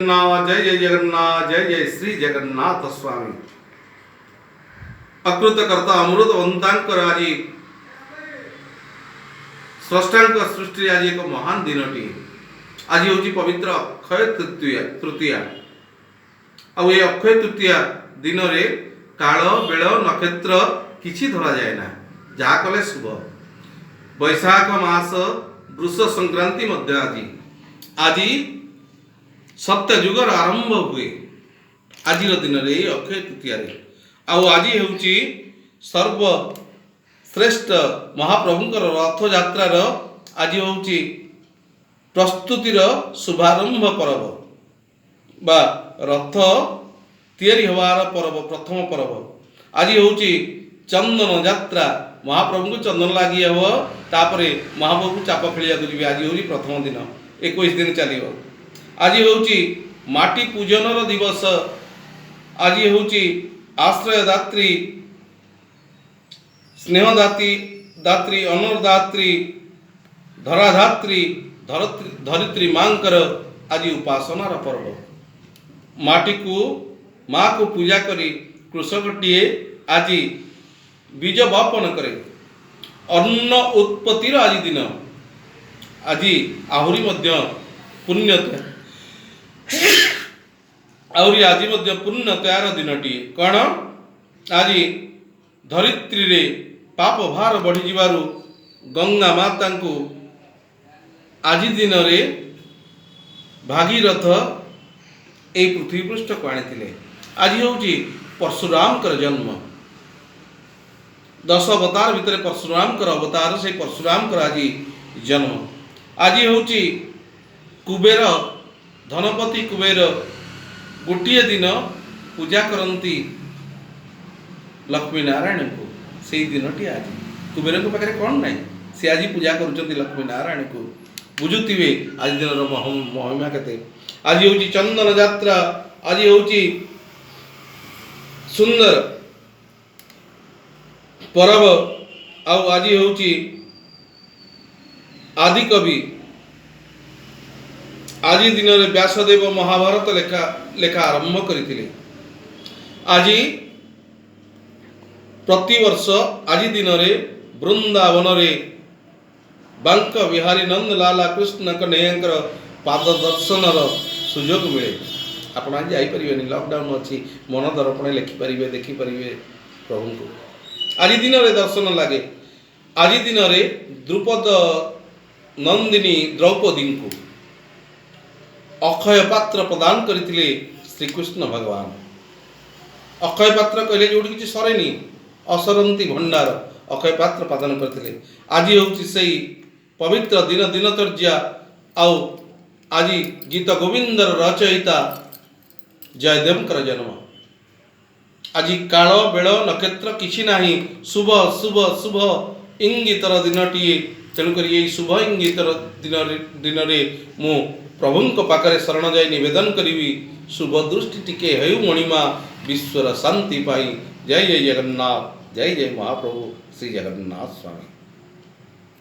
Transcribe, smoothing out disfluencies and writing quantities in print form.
जय जय जगन्नाथ, जय जय श्री जगन्नाथ स्वामी। अकृतकर्ता अमृतवंतांकर आज स्रष्टांक सृष्टि आज एक महान दिनटी। आज हूँ पवित्र अक्षय तृतीया। आउ ये अक्षय तृतीया दिन रे काल बेल नक्षत्र किछि धरा जाए ना, जहा कले शुभ। बैशाख मास वृष संक्रांति मध्य आज सत्य जुगर आरंभ हुए आज दिन रे अक्षय तृतीया आउ आज हेउची सर्वश्रेष्ठ महाप्रभुंकर रथ यात्रार आज होउची प्रस्तुतिर शुभारंभ पर्व बा रथ तैयारी हवार पर्व प्रथम पर्व। आज होउची चंदन यात्रा, महाप्रभु को चंदन लगी हम तापरे महाप्रभु चाप खेलिया जी। आज होउची प्रथम दिन, 21 दिन चलियो। आज होउची माटी पूजनर दिवस। आज होउची आश्रयदात्री, स्नेहदात्री, दात्री, अनरदात्री, धराधात्री, धरित्री मांकर आज उपासनार पर्व। माटी को माँ को पूजा करी कृषकटीए आज बीज बपन करे। अन्न उत्पत्तिर आज दिन। आज आहुरी मध्य पुण्य आउरी आज मध्य पुण्य तयार दिनटी। कौन आज धरित्री रे पाप भार बढ़ी जिबारु गंगा माता को आज दिन रे भागीरथ ए पृथ्वी पृष्ठ को आनी। आज होउची परशुराम कर जन्म। 10 अवतार भितर परशुराम कर अवतार, से परशुराम कर आज जन्म। आज होउची कुबेर धनपति कुबेर गोटे दिन पूजा करती लक्ष्मी नारायण को। से दिनटी आज कुबेर को पाखे कौन ना, सी आज पूजा करुँच लक्ष्मी नारायण को। बुझुवे आज दिन महिमा केते। आज होउची चंदन यात्रा। आज होउची सुंदर पर्व। आउ आज होउची आदि कवि आज दिन रे व्यासदेव महाभारत लेखा आरंभ करथिले। आज प्रतिवर्ष आज दिन रे वृंदावन रे बांक विहारी नंद लाला कृष्ण कन्हैया पाद दर्शन सुजोग मिले। आपण आज जाई परिबेनी, लॉकडाउन अछि, मन दर्पण लिखि परिबे, देखि परिबे प्रभु को। आज दिन रे दर्शन लागे। आज दिन रे द्रुपद नंदिनी द्रौपदी को अक्षय पात्र प्रदान करथिले श्रीकृष्ण भगवान। अक्षय पात्र कहले जोड़ी किछि सरेनी, असरंती भंडार अक्षय पात्र प्रदान करथिले। आज होउछि सेई पवित्र दिन दिनचर्या। आउ आज गीत गोविंदर रचयिता जयदेवकर जन्म। आज काल बेल नक्षत्र किछि नाही, शुभ शुभ शुभ इंगितर दिनटी। तेणुक ये शुभ इंगितर दिन रे मु प्रभु पाखरे शरण जाई निवेदन करी शुभ दृष्टि टिके हेउ मणिमा विश्वर शांति पाई। जय जय जगन्नाथ, जय जय महाप्रभु श्री जगन्नाथ स्वामी।